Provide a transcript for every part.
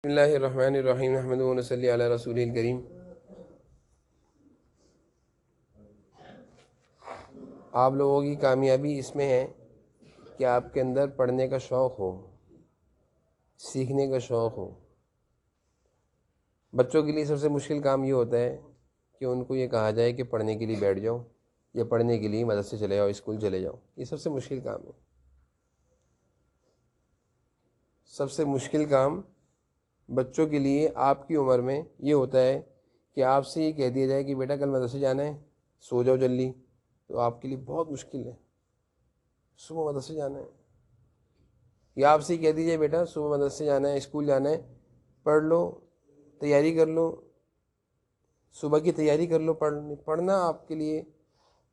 بسم اللہ الرحمن الرحیم نحمدہ و نصلی علی رسول الکریم۔ آپ لوگوں کی کامیابی اس میں ہے کہ آپ کے اندر پڑھنے کا شوق ہو، سیکھنے کا شوق ہو۔ بچوں کے لیے سب سے مشکل کام یہ ہوتا ہے کہ ان کو یہ کہا جائے کہ پڑھنے کے لیے بیٹھ جاؤ یا پڑھنے کے لیے مدرسے چلے جاؤ، اسکول چلے جاؤ۔ یہ سب سے مشکل کام ہے۔ سب سے مشکل کام بچوں کے لیے آپ کی عمر میں یہ ہوتا ہے کہ آپ سے یہ کہہ دیا جائے کہ بیٹا کل مدرسے جانا ہے، سو جاؤ جلدی، تو آپ کے لیے بہت مشکل ہے۔ صبح مدرسے جانا ہے، یا آپ سے یہ کہہ دیجیے بیٹا صبح مدرسے جانا ہے، اسکول جانا ہے، پڑھ لو، تیاری کر لو، صبح کی تیاری کر لو۔ پڑھنا آپ کے لیے،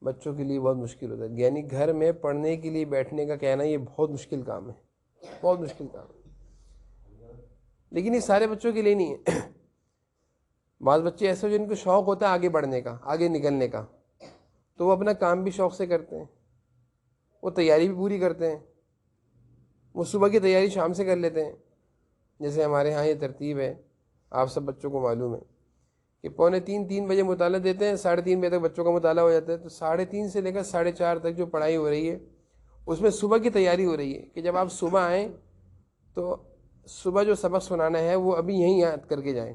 بچوں کے لیے بہت مشکل ہوتا ہے۔ یعنی گھر میں پڑھنے کے لیے بیٹھنے کا کہنا یہ بہت مشکل کام ہے، بہت مشکل کام ہے۔ لیکن یہ سارے بچوں کے لیے نہیں ہے۔ بعض بچے ایسے جن کو شوق ہوتا ہے آگے بڑھنے کا، آگے نکلنے کا، تو وہ اپنا کام بھی شوق سے کرتے ہیں، وہ تیاری بھی پوری کرتے ہیں، وہ صبح کی تیاری شام سے کر لیتے ہیں۔ جیسے ہمارے ہاں یہ ترتیب ہے، آپ سب بچوں کو معلوم ہے کہ 2:45 بجے مطالعہ دیتے ہیں، 3:30 بجے تک بچوں کا مطالعہ ہو جاتا ہے۔ تو 3:30 سے لے کر 4:30 تک جو پڑھائی ہو رہی ہے اس میں صبح کی تیاری ہو رہی ہے کہ جب آپ صبح آئیں تو صبح جو سبق سنانا ہے وہ ابھی یہیں یاد کر کے جائیں۔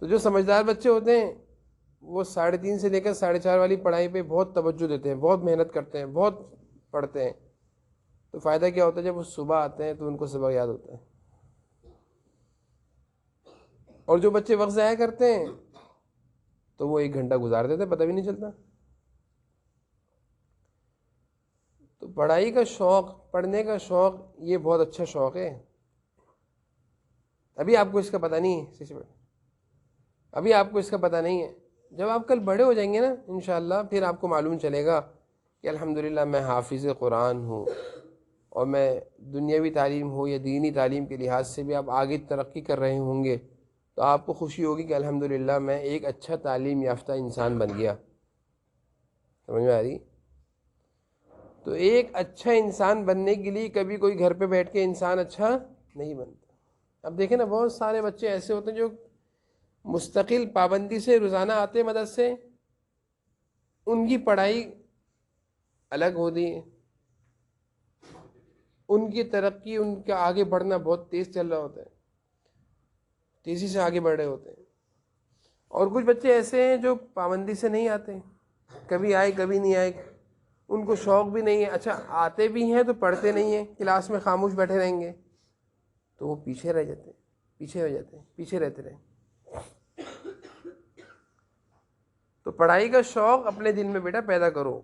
تو جو سمجھدار بچے ہوتے ہیں وہ 3:30 سے لے کر 4:30 والی پڑھائی پہ بہت توجہ دیتے ہیں، بہت محنت کرتے ہیں، بہت پڑھتے ہیں۔ تو فائدہ کیا ہوتا ہے؟ جب وہ صبح آتے ہیں تو ان کو سبق یاد ہوتا ہے۔ اور جو بچے وقت ضائع کرتے ہیں تو وہ 1 گھنٹہ گزار دیتے ہیں، پتہ بھی نہیں چلتا۔ تو پڑھائی کا شوق، پڑھنے کا شوق یہ بہت اچھا شوق ہے۔ ابھی آپ کو اس کا پتہ نہیں ہے، ابھی آپ کو اس کا پتہ نہیں ہے۔ جب آپ کل بڑے ہو جائیں گے نا انشاءاللہ، پھر آپ کو معلوم چلے گا کہ الحمدللہ میں حافظ قرآن ہوں، اور میں دنیاوی تعلیم ہو یا دینی تعلیم کے لحاظ سے بھی آپ آگے ترقی کر رہے ہوں گے، تو آپ کو خوشی ہوگی کہ الحمدللہ میں ایک اچھا تعلیم یافتہ انسان بن گیا۔ سمجھ میں آ رہی؟ تو ایک اچھا انسان بننے کے لیے کبھی کوئی گھر پہ بیٹھ کے انسان اچھا نہیں بنتا۔ اب دیکھیں نا، بہت سارے بچے ایسے ہوتے ہیں جو مستقل پابندی سے روزانہ آتے ہیں مدرسے، ان کی پڑھائی الگ ہوتی ہے، ان کی ترقی، ان کا آگے بڑھنا بہت تیز چل رہا ہوتا ہے، تیزی سے آگے بڑھ رہے ہوتے ہیں۔ اور کچھ بچے ایسے ہیں جو پابندی سے نہیں آتے، کبھی آئے کبھی نہیں آئے، ان کو شوق بھی نہیں ہے۔ اچھا آتے بھی ہیں تو پڑھتے نہیں ہیں، کلاس میں خاموش بیٹھے رہیں گے، تو وہ پیچھے رہ جاتے ہیں، پیچھے ہو جاتے ہیں، پیچھے رہتے رہیں۔ تو پڑھائی کا شوق اپنے دل میں بیٹا پیدا کرو۔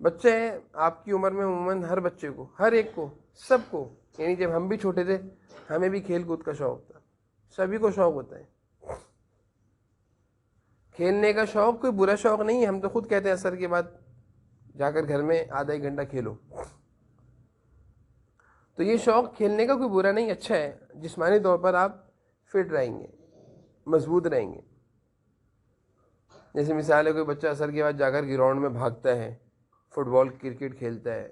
بچے ہیں آپ کی عمر میں، عموماً ہر بچے کو، ہر ایک کو، سب کو، یعنی جب ہم بھی چھوٹے تھے ہمیں بھی کھیل کود کا شوق تھا، سبھی کو شوق ہوتا ہے۔ کھیلنے کا شوق کوئی برا شوق نہیں ہے، ہم تو خود کہتے ہیں عصر کے بعد جا کر گھر میں آدھا 1 گھنٹہ کھیلو۔ تو یہ شوق کھیلنے کا کوئی برا نہیں، اچھا ہے۔ جسمانی طور پر آپ فٹ رہیں گے، مضبوط رہیں گے۔ جیسے مثال ہے، کوئی بچہ عصر کے بعد جا کر گراؤنڈ میں بھاگتا ہے، فٹ بال کرکٹ کھیلتا ہے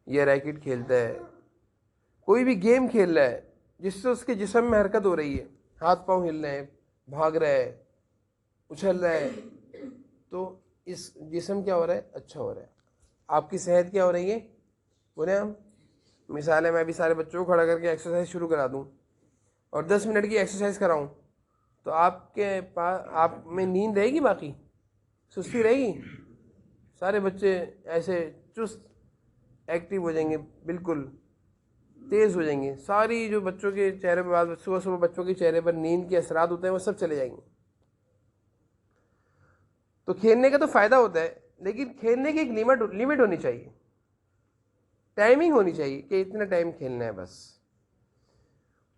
یا ریکٹ کھیلتا ہے، کوئی بھی گیم کھیل رہا ہے جس سے اس کے جسم میں حرکت ہو رہی ہے، ہاتھ پاؤں ہل رہے ہیں، بھاگ رہا ہے، اچھل رہا ہے، تو اس جسم کیا ہو رہا ہے؟ اچھا ہو رہا ہے۔ آپ کی صحت کیا ہو رہی ہے؟ بولیں ہم، مثال ہے میں ابھی سارے بچوں کو کھڑا کر کے ایکسرسائز شروع کرا دوں اور 10 منٹ کی ایکسرسائز کراؤں، تو آپ کے پاس، آپ میں نیند رہے گی؟ باقی سستی رہے گی؟ سارے بچے ایسے چست ایکٹیو ہو جائیں گے، بالکل تیز ہو جائیں گے۔ ساری جو بچوں کے چہرے پر، صبح صبح بچوں کے چہرے پر نیند کے اثرات ہوتے ہیں وہ سب چلے جائیں گے۔ تو کھیلنے کا تو فائدہ ہوتا ہے، لیکن کھیلنے کی ایک لمٹ ہونی چاہیے، ٹائمنگ ہونی چاہیے کہ اتنا ٹائم کھیلنا ہے بس۔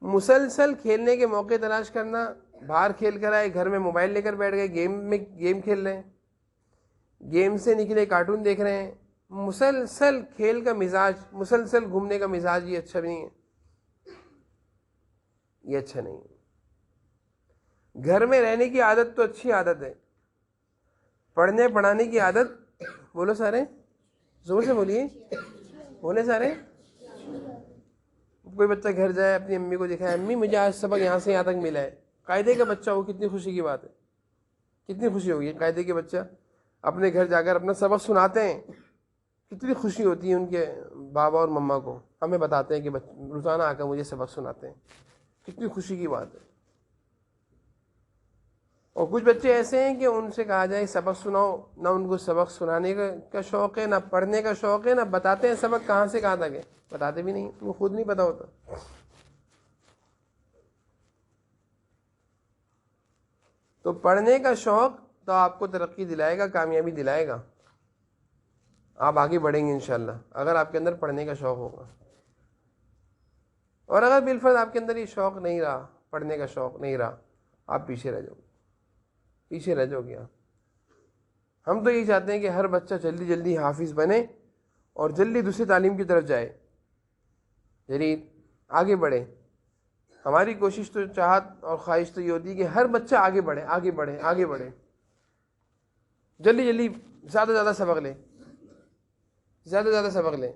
مسلسل کھیلنے کے موقع تلاش کرنا، باہر کھیل کر آئے گھر میں موبائل لے کر بیٹھ گئے، گیم کھیل رہے ہیں، گیم سے نکلے کارٹون دیکھ رہے ہیں، مسلسل کھیل کا مزاج، مسلسل گھومنے کا مزاج، یہ اچھا نہیں ہے، یہ اچھا نہیں ہے۔ گھر میں رہنے کی عادت تو اچھی عادت ہے، پڑھنے پڑھانے کی عادت، بولو سارے زور سے بولیے، بولے سارے، کوئی بچہ گھر جائے اپنی امی کو دکھائے امی مجھے آج سبق یہاں سے یہاں تک ملا ہے، قاعدے کا بچہ ہو، کتنی خوشی کی بات ہے، کتنی خوشی ہوگی قاعدے کے بچہ اپنے گھر جا کر اپنا سبق سناتے ہیں، کتنی خوشی ہوتی ہے ان کے بابا اور مما کو، ہمیں بتاتے ہیں کہ روزانہ آ کر مجھے سبق سناتے ہیں، کتنی خوشی کی بات ہے۔ اور کچھ بچے ایسے ہیں کہ ان سے کہا جائے سبق سناؤ، نہ ان کو سبق سنانے کا شوق ہے، نہ پڑھنے کا شوق ہے، نہ بتاتے ہیں سبق کہاں سے کہاں تک ہے، بتاتے بھی نہیں، ان کو خود نہیں پتا ہوتا۔ تو پڑھنے کا شوق تو آپ کو ترقی دلائے گا، کامیابی دلائے گا، آپ آگے بڑھیں گے انشاءاللہ اگر آپ کے اندر پڑھنے کا شوق ہوگا۔ اور اگر بالفرض آپ کے اندر یہ شوق نہیں رہا، پڑھنے کا شوق نہیں رہا، آپ پیچھے رہ جاؤ گے، پیچھے رہ جاؤ گے آپ۔ ہم تو یہی چاہتے ہیں کہ ہر بچہ جلدی جلدی حافظ بنے اور جلدی دوسری تعلیم کی طرف جائے، یعنی آگے بڑھے۔ ہماری کوشش تو، چاہت اور خواہش تو یہ ہوتی ہے کہ ہر بچہ آگے بڑھے، آگے بڑھے، آگے بڑھے، جلدی جلدی زیادہ سے زیادہ سبق لے، زیادہ سے زیادہ سبق لیں،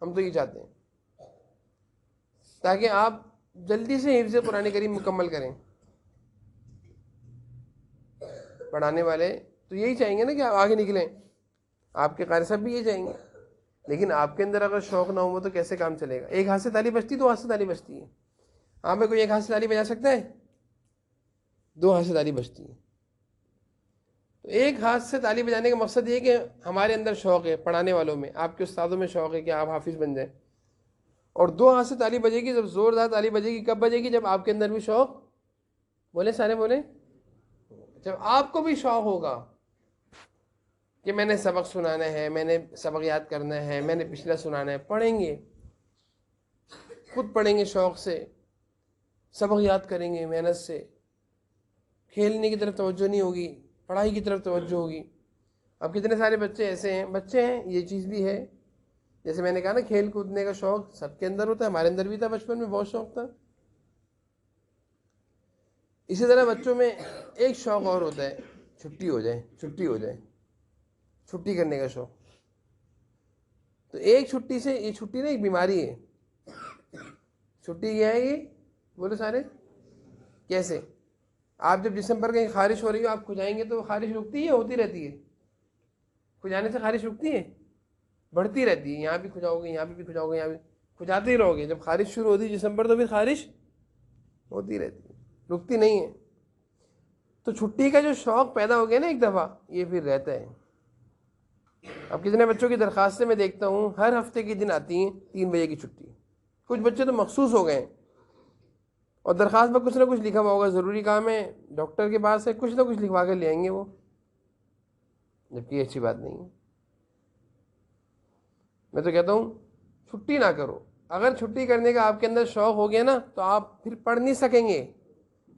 ہم تو یہ چاہتے ہیں تاکہ آپ جلدی سے حفظ قرآن کریم مکمل کریں۔ پڑھانے والے تو یہی چاہیں گے نا کہ آپ آگے نکلیں، آپ کے قاری صاحب بھی یہ چاہیں گے، لیکن آپ کے اندر اگر شوق نہ ہو تو کیسے کام چلے گا؟ ایک ہاتھ سے تالی بجتی، دو ہاتھ سے تالی بجتی ہے، ہاں میں کوئی ایک ہاتھ سے تالی بجا سکتا ہے؟ دو ہاتھ سے تالی بجتی ہے۔ تو ایک ہاتھ سے تالی بجانے کا مقصد یہ ہے کہ ہمارے اندر شوق ہے، پڑھانے والوں میں، آپ کے استادوں میں شوق ہے کہ آپ حافظ بن جائیں، اور دو ہاتھ سے تالی بجے گی، جب زوردار تالی بجے گی، کب بجے گی؟ جب آپ کے اندر بھی شوق، بولے سارے بولے، جب آپ کو بھی شوق ہوگا کہ میں نے سبق سنانا ہے، میں نے سبق یاد کرنا ہے، میں نے پچھلا سنانا ہے، پڑھیں گے، خود پڑھیں گے، شوق سے سبق یاد کریں گے، محنت سے، کھیلنے کی طرف توجہ نہیں ہوگی، پڑھائی کی طرف توجہ ہوگی۔ اب کتنے سارے بچے ایسے ہیں، بچے ہیں، یہ چیز بھی ہے، جیسے میں نے کہا نا کھیل کودنے کا شوق سب کے اندر ہوتا ہے، ہمارے اندر بھی تھا، بچپن میں بہت شوق تھا۔ اسی طرح بچوں میں ایک شوق اور ہوتا ہے، چھٹی ہو جائے، چھٹی ہو جائے، چھٹی کرنے کا شوق۔ تو ایک چھٹی سے، یہ چھٹی نا ایک بیماری ہے۔ چھٹی کیا ہے یہ؟ بولو سارے، کیسے؟ آپ جب جسم پر کہیں خارش ہو رہی ہو، آپ کھجائیں گے تو خارش رکتی ہے، ہوتی رہتی ہے؟ کھجانے سے خارش رکتی ہے؟ بڑھتی رہتی ہے، یہاں بھی کھجاؤ گے، یہاں بھی کھجاؤ گے، یہاں بھی کھجاتے ہی رہو گے، جب خارش شروع ہوتی ہے جسم پر تو پھر خارش ہوتی رہتی ہے، رکتی نہیں ہے۔ تو چھٹی کا جو شوق پیدا ہو گیا نا ایک دفعہ، یہ پھر رہتا ہے۔ اب کتنے بچوں کی درخواستیں میں دیکھتا ہوں، ہر ہفتے کے دن آتی ہیں 3 بجے کی چھٹی، کچھ بچے تو مخصوص ہو گئے ہیں، اور درخواست میں کچھ نہ کچھ لکھا ہوا ہوگا، ضروری کام ہے، ڈاکٹر کے پاس ہے، کچھ نہ کچھ لکھوا کر لے آئیں گے وہ، جبکہ یہ اچھی بات نہیں ہے۔ میں تو کہتا ہوں چھٹی نہ کرو، اگر چھٹی کرنے کا آپ کے اندر شوق ہو گیا نا تو آپ پھر پڑھ نہیں سکیں گے،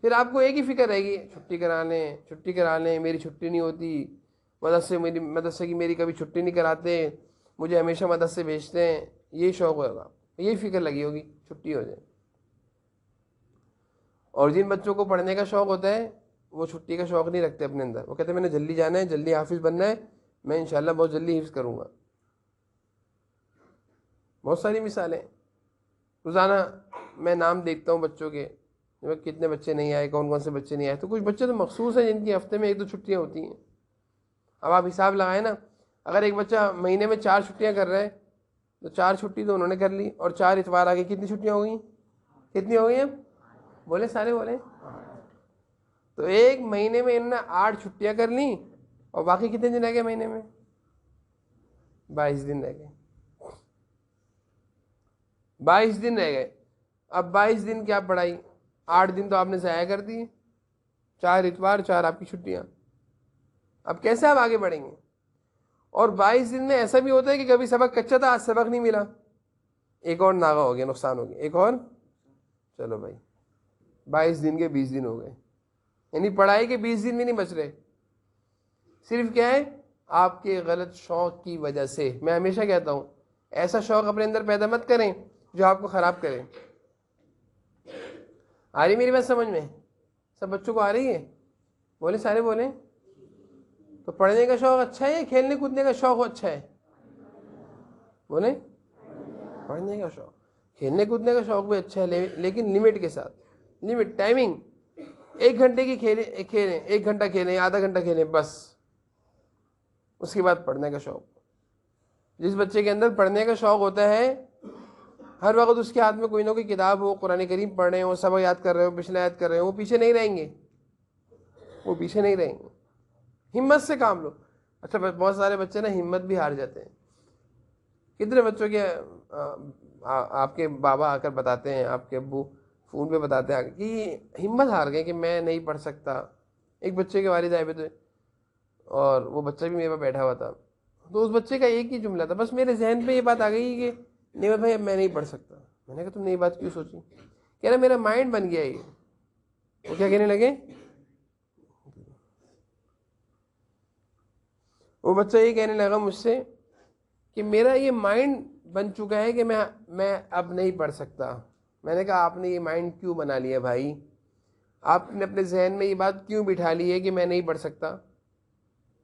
پھر آپ کو ایک ہی فکر رہے گی، چھٹی کرا لیں، چھٹی کرا لیں، میری چھٹی نہیں ہوتی، مدرسے کی میری کبھی چھٹی نہیں کراتے، مجھے ہمیشہ مدرسے بھیجتے ہیں، یہی شوق ہوگا، یہی فکر لگی ہوگی، چھٹی ہو جائے۔ اور جن بچوں کو پڑھنے کا شوق ہوتا ہے وہ چھٹی کا شوق نہیں رکھتے اپنے اندر، وہ کہتے ہیں میں نے جلدی جانا ہے، جلدی حافظ بننا ہے، میں انشاءاللہ بہت جلدی حفظ کروں گا۔ بہت ساری مثالیں روزانہ میں نام دیکھتا ہوں بچوں کے، کتنے بچے نہیں آئے، کون کون سے بچے نہیں آئے۔ تو کچھ بچے تو مخصوص ہیں جن کی ہفتے میں 1-2 چھٹیاں ہوتی ہیں۔ اب آپ حساب لگائیں نا، اگر ایک بچہ مہینے میں 4 چھٹیاں کر رہا ہے تو 4 چھٹی تو انہوں نے کر لی، اور 4 اتوار آگے کتنی چھٹیاں ہو گئیں؟ کتنی ہو گئی اب؟ بولے سارے بولے۔ تو ایک مہینے میں انہوں نے 8 چھٹیاں کر لیں، اور باقی کتنے دن رہ گئے مہینے میں؟ 22 دن رہ گئے، 22 دن رہ گئے۔ اب 22 دن کیا پڑھائی، 8 دن تو آپ نے ضائع کر دیے، 4 اتوار، 4 آپ کی چھٹیاں، اب کیسے آپ آگے بڑھیں گے؟ اور 22 دن میں ایسا بھی ہوتا ہے کہ کبھی سبق کچا تھا، آج سبق نہیں ملا، ایک اور ناغہ ہو گیا، نقصان ہو گیا، ایک اور، چلو بھائی 22 دن کے 20 دن ہو گئے، یعنی پڑھائی کے 20 دن بھی نہیں بچ رہے، صرف کیا ہے؟ آپ کے غلط شوق کی وجہ سے۔ میں ہمیشہ کہتا ہوں ایسا شوق اپنے اندر پیدا مت کریں جو آپ کو خراب کرے۔ آ رہی میری بات سمجھ میں؟ سب بچوں کو آ رہی ہے؟ بولے سارے بولیں۔ تو پڑھنے کا شوق اچھا ہے یا کھیلنے کودنے کا شوق اچھا ہے؟ بولیں، پڑھنے کا شوق۔ کھیلنے کودنے کا شوق بھی اچھا ہے لیکن لمٹ کے ساتھ. لمٹ ٹائمنگ 1 گھنٹے کی کھیلیں 1 گھنٹہ کھیلیں آدھا گھنٹہ کھیلیں بس. اس کے بعد پڑھنے کا شوق. جس بچے کے اندر پڑھنے کا شوق ہوتا ہے ہر وقت اس کے ہاتھ میں کوئی نہ کوئی کتاب ہو, قرآن کریم پڑھ رہے ہو, سبق یاد کر رہے ہو, پچھلا یاد کر رہے ہو, وہ پیچھے نہیں رہیں گے. وہ پیچھے نہیں رہیں گے. ہمت سے کام لو. اچھا بہت سارے بچے نا ہمت بھی ہار جاتے ہیں. کتنے بچوں کے آپ کے بابا آ کر بتاتے ہیں, آپ کے ابو فون پہ بتاتے ہیں کہ ہمت ہار گئے کہ میں نہیں پڑھ سکتا. ایک بچے کے والد آئے ہوئے تھے اور وہ بچہ بھی میرے پاس بیٹھا ہوا تھا. تو اس بچے کا ایک ہی جملہ تھا, بس میرے ذہن پہ یہ بات آ گئی کہ نہیں بھائی اب میں نہیں پڑھ سکتا. میں نے کہا تم نے یہ بات کیوں سوچی؟ کہہ رہا میرا مائنڈ بن گیا یہ. وہ کیا کہنے لگے؟ وہ بچہ یہ کہنے لگا مجھ سے کہ میرا یہ مائنڈ بن چکا ہے کہ میں اب نہیں پڑھ سکتا. میں نے کہا آپ نے یہ مائنڈ کیوں بنا لیا بھائی؟ آپ نے اپنے ذہن میں یہ بات کیوں بٹھا لی ہے کہ میں نہیں پڑھ سکتا؟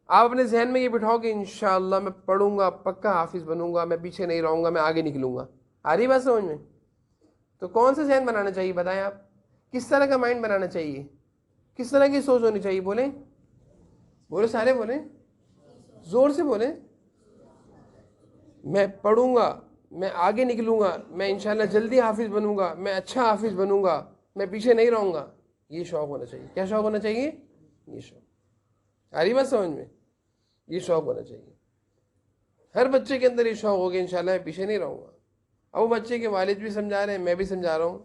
آپ اپنے ذہن میں یہ بٹھاؤ کہ انشاءاللہ میں پڑھوں گا, پکا حافظ بنوں گا, میں پیچھے نہیں رہوں گا, میں آگے نکلوں گا. آ رہی بات سمجھ میں؟ تو کون سا ذہن بنانا چاہیے بتائیں آپ؟ کس طرح کا مائنڈ بنانا چاہیے؟ کس طرح کی سوچ ہونی چاہیے؟ بولیں بولے, سارے بولیں, زور سے بولیں. میں پڑھوں گا, میں آگے نکلوں گا, میں انشاءاللہ جلدی حافظ بنوں گا, میں اچھا حافظ بنوں گا, میں پیچھے نہیں رہوں گا. یہ شوق ہونا چاہیے. کیا شوق ہونا چاہیے؟ یہ شوق. آ رہی بات سمجھ میں؟ یہ شوق ہونا چاہیے. ہر بچے کے اندر یہ شوق ہوگا انشاءاللہ میں پیچھے نہیں رہوں گا. اب وہ بچے کے والد بھی سمجھا رہے ہیں, میں بھی سمجھا رہا ہوں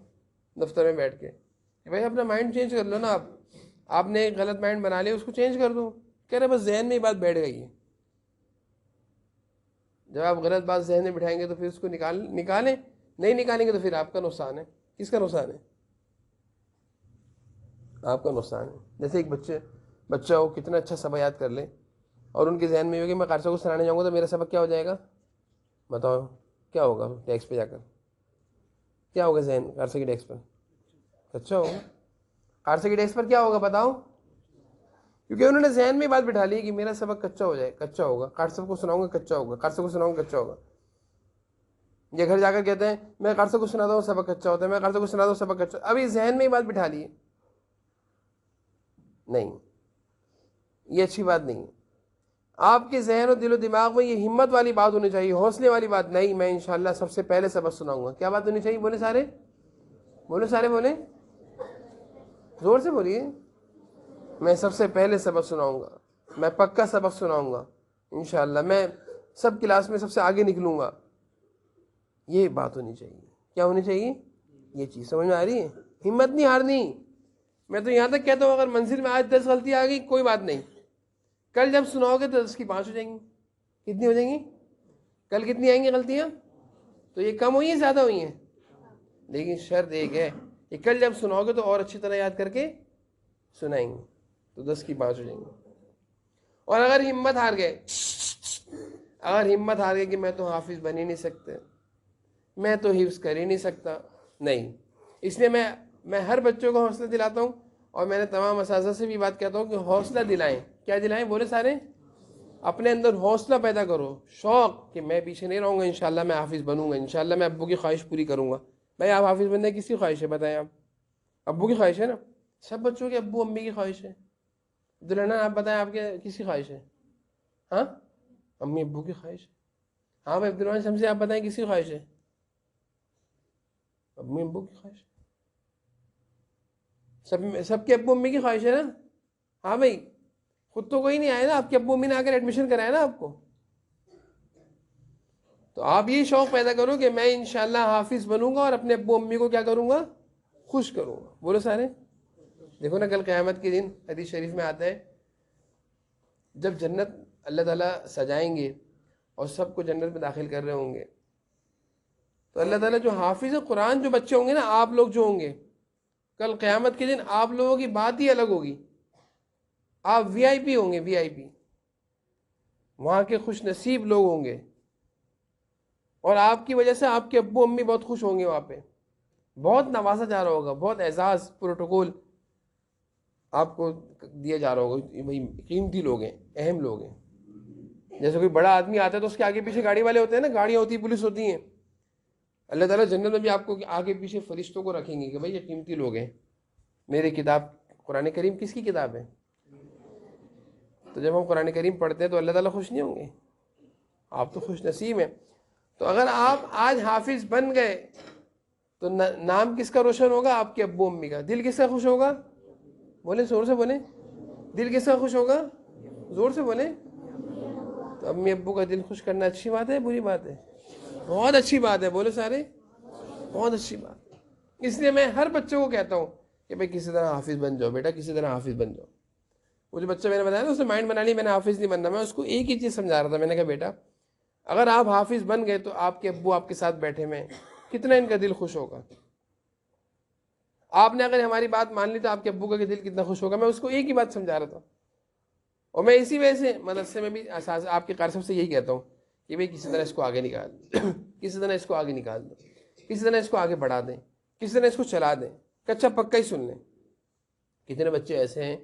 دفتر میں بیٹھ کے کہ بھائی اپنا مائنڈ چینج کر لو نا. آپ نے ایک غلط مائنڈ بنا لیا, اس کو چینج کر دو. کہہ رہے بس ذہن میں یہ بات بیٹھ گئی ہے. جب آپ غلط بات ذہن میں بٹھائیں گے تو پھر اس کو نکالیں. نہیں نکالیں گے تو پھر آپ کا نقصان ہے. کس کا نقصان ہے؟ آپ کا نقصان ہے. جیسے ایک بچہ ہو, کتنا اچھا سبق یاد کر لے اور ان کے ذہن میں یہ ہو کہ میں قارصہ کو سنانے جاؤں گا تو میرا سبق کیا ہو جائے گا؟ بتاؤ کیا ہوگا؟ ڈیسک پہ جا کر کیا ہوگا؟ ذہن قارصہ کی ڈیسک پر اچھا ہوگا. قارصہ کی ڈیسک پر کیا ہوگا بتاؤ؟ کیونکہ انہوں نے ذہن میں بات بٹھا لی کہ میرا سبق کچا ہو جائے, کچا ہوگا. قارصہ کو سناؤں گا کچا ہوگا, قارصہ کو سناؤں گا کچا ہوگا. یہ گھر جا کر کہتے ہیں میں قارصہ کو سناتا ہوں سبق کچا ہوتا ہے, میں قارصہ کو سناتا ہوں سبق کچا. ابھی ذہن میں یہ بات بٹھا لی ہے. نہیں, یہ اچھی بات نہیں ہے. آپ کے ذہن و دل و دماغ میں یہ ہمت والی بات ہونی چاہیے, حوصلے والی بات. نہیں, میں انشاءاللہ سب سے پہلے سبق سناؤں گا. کیا بات ہونی چاہیے؟ بولے سارے, بولے سارے, بولیں زور سے بولیے. میں سب سے پہلے سبق سناؤں گا, میں پکا سبق سناؤں گا انشاءاللہ, میں سب کلاس میں سب سے آگے نکلوں گا. یہ بات ہونی چاہیے. کیا ہونی چاہیے؟ یہ چیز سمجھ میں آ رہی ہے؟ ہمت نہیں ہارنی. میں تو یہاں تک کہتا ہوں اگر منزل میں آج 10 غلطی آ گئی کوئی بات نہیں, کل جب سناؤ گے تو 10 کی 5 ہو جائیں گی. کتنی ہو جائیں گی؟ کل کتنی آئیں گی غلطیاں؟ تو یہ کم ہوئی ہیں زیادہ ہوئی ہیں؟ لیکن شرط ایک ہے کہ کل جب سناؤ گے تو اور اچھی طرح یاد کر کے سنائیں گے تو 10 کی 5 ہو جائیں گے. اور اگر ہمت ہار گئے, کہ میں تو حافظ بن ہی نہیں سکتے, میں تو حفظ کر ہی نہیں سکتا, نہیں. اس لیے میں ہر بچوں کو حوصلہ دلاتا ہوں اور میں نے تمام اساتذہ سے بھی بات کہتا ہوں کہ حوصلہ دلائیں. کیا دلائیں؟ بولے سارے. اپنے اندر حوصلہ پیدا کرو, شوق کہ میں پیچھے نہیں رہوں گا, انشاءاللہ میں حافظ بنوں گا, انشاءاللہ میں ابو کی خواہش پوری کروں گا. بھائی آپ حافظ بننے کی کس کی خواہش ہے بتائیں؟ آپ ابو کی خواہش ہے نا. سب بچوں کے ابو امی کی خواہش ہے. عبدالرحمٰن آپ بتائیں آپ کے کس کی خواہش ہے؟ ہاں, امی ابو کی خواہش ہے. ہاں بھائی عبدالرحمٰن شمسی آپ بتائیں کس کی خواہش ہے؟ امی ابو کی خواہش. سب کے ابو امی کی خواہش ہے نا. ہاں بھائی, خود تو کوئی نہیں آیا نا, آپ کے ابو امی نے آ کر ایڈمیشن کرایا نا آپ کو. تو آپ یہ شوق پیدا کرو کہ میں انشاءاللہ حافظ بنوں گا اور اپنے ابو امی کو کیا کروں گا؟ خوش کروں گا. بولو سارے. دیکھو نا کل قیامت کے دن حدیث شریف میں آتا ہے جب جنت اللہ تعالیٰ سجائیں گے اور سب کو جنت میں داخل کر رہے ہوں گے تو اللہ تعالیٰ جو حافظ قرآن جو بچے ہوں گے نا, آپ لوگ جو ہوں گے کل قیامت کے دن, آپ لوگوں کی بات ہی الگ ہوگی. آپ وی آئی پی ہوں گے, وی آئی پی, وہاں کے خوش نصیب لوگ ہوں گے اور آپ کی وجہ سے آپ کے ابو امی بہت خوش ہوں گے. وہاں پہ بہت نوازا جا رہا ہوگا, بہت اعزاز پروٹوکول آپ کو دیا جا رہا ہوگا. بھائی قیمتی لوگ ہیں, اہم لوگ ہیں. جیسے کوئی بڑا آدمی آتا ہے تو اس کے آگے پیچھے گاڑی والے ہوتے ہیں نا, گاڑیاں ہوتی ہیں, پولیس ہوتی ہیں. اللہ تعالیٰ جنت میں بھی آپ کو آگے پیچھے فرشتوں کو رکھیں گے کہ بھائی یہ قیمتی لوگ ہیں. میری کتاب قرآن کریم کس کی کتاب ہے؟ تو جب ہم قرآن کریم پڑھتے ہیں تو اللہ تعالیٰ خوش نہیں ہوں گے؟ آپ تو خوش نصیب ہیں. تو اگر آپ آج حافظ بن گئے تو نام کس کا روشن ہوگا؟ آپ کے ابو امی کا. دل کس کا خوش ہوگا؟ بولیں زور سے بولیں. دل کس کا خوش ہوگا؟ زور سے بولیں. تو امی ابو کا دل خوش کرنا اچھی بات ہے بری بات ہے؟ بہت اچھی بات ہے. بولے سارے بہت اچھی بات. اس لیے میں ہر بچے کو کہتا ہوں کہ بھائی کسی طرح حافظ بن جاؤ بیٹا, کسی طرح حافظ بن جاؤ. وہ جو بچہ میں نے بتایا نا, اس نے مائنڈ بنا لی میں نے حافظ نہیں بننا. میں اس کو ایک ہی چیز سمجھا رہا تھا. میں نے کہا بیٹا اگر آپ حافظ بن گئے تو آپ کے ابو آپ کے ساتھ بیٹھے میں کتنا ان کا دل خوش ہوگا. آپ نے اگر ہماری بات مان لی تو آپ کے ابو کا دل کتنا خوش ہوگا. میں اس کو ایک ہی بات سمجھا رہا تھا. اور میں اسی وجہ سے مدرسے میں بھی آپ کے قاری صاحب سے یہی کہتا ہوں کہ بھائی کسی طرح اس کو آگے نکال دیں, کسی طرح اس کو آگے نکال دیں, کسی طرح اس کو آگے بڑھا دیں, کسی طرح اس کو چلا دیں, کچا پکا ہی سن لیں. کتنے بچے ایسے ہیں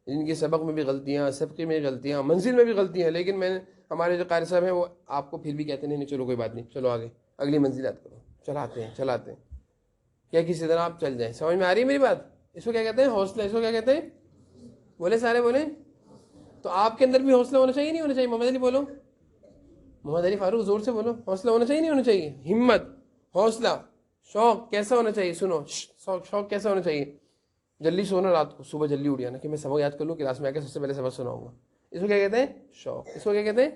جن کی سبق میں بھی غلطیاں, سبقی میں بھی غلطیاں, منزل میں بھی غلطیاں ہیں, لیکن میں ہمارے جو قاری صاحب ہیں وہ آپ کو پھر بھی کہتے ہیں نہیں چلو کوئی بات نہیں, چلو آگے اگلی منزل یاد کرو, چلاتے ہیں. کیا کسی طرح آپ چل جائیں. سمجھ میں آ رہی ہے میری بات؟ اس کو کیا کہتے ہیں؟ حوصلہ. اس کو کیا کہتے ہیں؟ بولے سارے بولیں. تو آپ کے اندر بھی حوصلہ ہونا چاہیے نہیں ہونا چاہیے؟ محمد علی بولو, محمد علی فاروق زور سے بولو. حوصلہ ہونا چاہیے نہیں ہونا چاہیے؟ ہمت, حوصلہ, شوق کیسا ہونا چاہیے؟ سنو شوق کیسا ہونا چاہیے؟ جلدی سونا رات کو, صبح جلدی اٹھ جانا کہ میں سبق یاد کر لوں, کلاس میں آ کے سب سے پہلے سبق سناؤں گا. اس کو کیا کہتے ہیں؟ شوق. اس کو کیا کہتے ہیں؟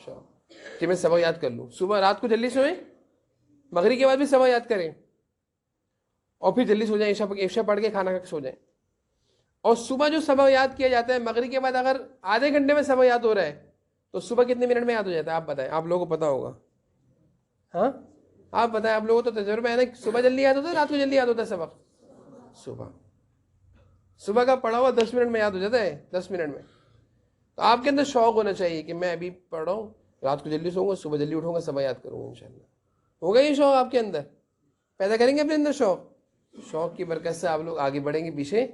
شوق. کہ میں سبق یاد کر لوں. صبح رات کو جلدی سوئیں, مغرب کے بعد بھی سبق یاد کریں, اور پھر جلدی سو جائیں, عشاء پڑھ کے کھانا کھا کے سو جائیں. اور صبح جو سبق یاد کیا جاتا ہے مغرب کے بعد اگر آدھے گھنٹے میں سبق یاد ہو رہا ہے تو صبح کتنے منٹ میں یاد ہو جاتا ہے؟ آپ بتائیں, آپ لوگوں کو پتا ہوگا. ہاں آپ بتائیں, آپ لوگوں کو تو تجربہ ہے نا, صبح جلدی یاد ہوتا ہے, رات کو جلدی یاد ہوتا ہے سبق؟ صبح کا پڑھا ہوا 10 منٹ میں یاد ہو جاتا ہے, 10 منٹ میں. تو آپ کے اندر شوق ہونا چاہیے کہ میں ابھی پڑھ رہا ہوں, رات کو جلدی سوؤں گا, صبح جلدی اٹھوں گا, سبق یاد کروں گا انشاءاللہ. ہوگا یہ شوق آپ کے اندر؟ پیدا کریں گے اپنے اندر شوق. شوق کی برکت سے آپ لوگ آگے بڑھیں گے, پیچھے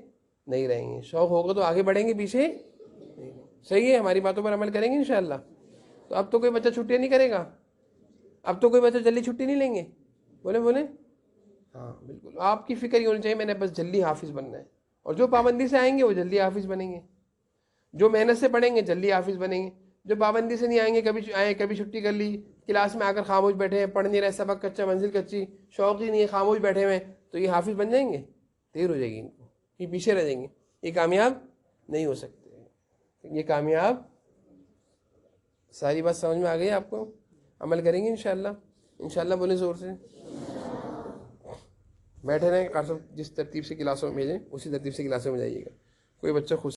نہیں رہیں گے. شوق ہوگا تو آگے بڑھیں گے, پیچھے نہیں. صحیح ہے, ہماری باتوں پر عمل کریں گے انشاءاللہ. تو اب تو کوئی بچہ چھٹیاں نہیں کرے گا, اب تو کوئی بچہ جلدی چھٹی نہیں لیں گے. بولیں. ہاں بالکل, آپ کی فکر یہ ہونی چاہیے میں نے بس جلدی حافظ بننا ہے. اور جو پابندی سے آئیں گے وہ جلدی حافظ بنیں گے, جو محنت سے پڑھیں گے جلدی حافظ بنیں گے. جو پابندی سے نہیں آئیں گے, کبھی آئے کبھی چھٹی کر لی, کلاس میں آ کر خاموش بیٹھے ہیں, پڑھ نہیں رہے, سبق کچا, منزل کچی, شوق ہی نہیں ہے, خاموش بیٹھے ہوئے, تو یہ حافظ بن جائیں گے؟ دیر ہو جائے گی ان کو, یہ پیچھے رہ جائیں گے, یہ کامیاب نہیں ہو سکتے. یہ کامیاب. ساری بات سمجھ میں آ گئی آپ کو؟ عمل کریں گے انشاءاللہ بولیں زور سے. بیٹھے رہیں, جس ترتیب سے کلاسوں میں بھیجیں اسی ترتیب سے کلاسوں میں جائیے گا. کوئی بچہ خوش